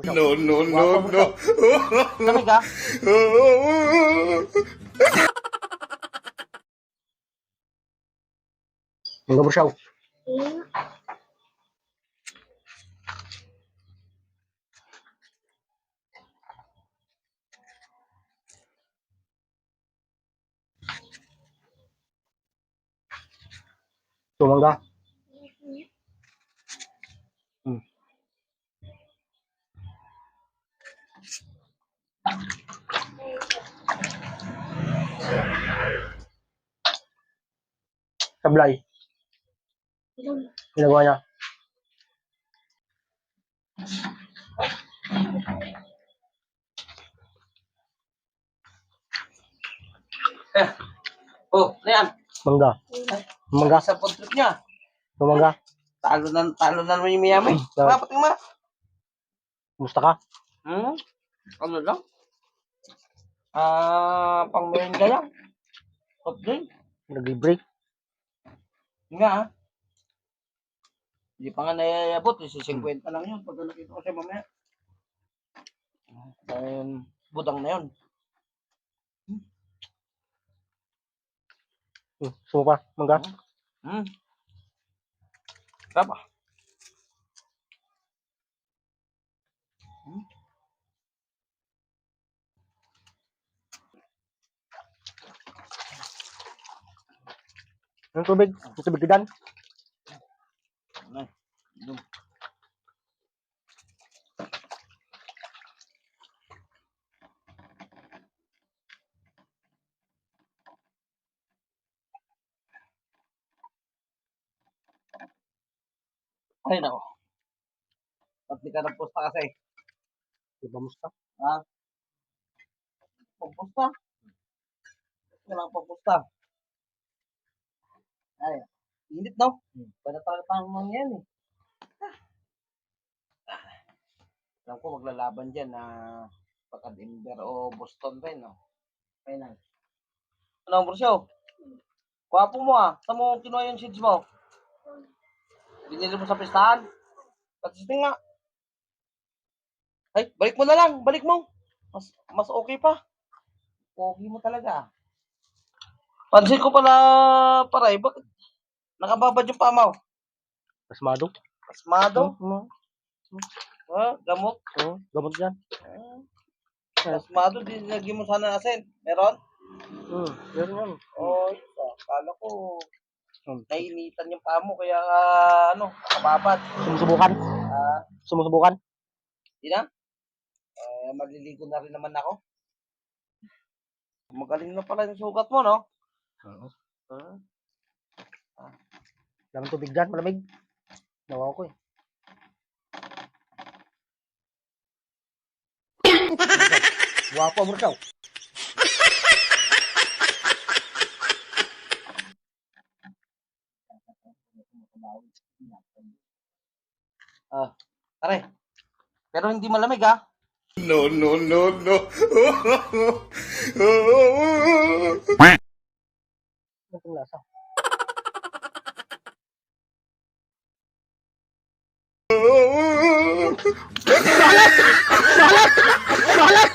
No, no, no, no. Lamig ha? Mga bursaw. Tumangga. Hmm. Sablay. Ginagawa niya. Oh, ano yan? Mangga. Mangga. Sa food trip niya. Tumangga. Talo na naman yung Miami. Bakit? Dapat yung Kumusta ka? Ano lang? Pang merinda lang. Hot drink. Nag-break. Nga ha? Hindi pa nga nayayabot. 50 lang yun. Pag nakita ko siya mamaya. Budang na yun. Gusto mo pa? Mangga? Sarap ah. Ang tubig? Ang tubig kidan? Ay, dum. Ay, nako. Ba't di ka nagpusta kasi? Di ba musta? Ha? Pagpusta? Walang pagpusta. Ay, init no? Pwede talaga tayong mangyan eh. Alam ko maglalaban dyan na baka Denver o Boston rin, no? Final. Ano, Brusyo? Kwapo mo ah. Saan mo kinuha yung seeds mo? Binili mo sa pistahan? Patisting nga. Ay, balik mo na lang. Balik mo. Mas okay pa. Okay mo talaga. Pansin ko pala, paray, bakit nakababad yung pamaw? Pasmado? Pasmado? Gamot? Oo, gamot yan. Pasmado, dinagyan mo sana asin. Meron? Meron yan. Oh, kala ko nainitan yung pamo kaya nakababad. Sumusubukan? Sumusubukan? Di na? Maliligo na rin naman ako. Magaling na pala yung sugat mo, no? Oo. Daming tubig dyan, malamig. Nawaw ko eh. Guwapo, bursaw. Pare. Pero hindi malamig, ha? No, no, no, no. Anong lasa? Balat! Balat! Balat!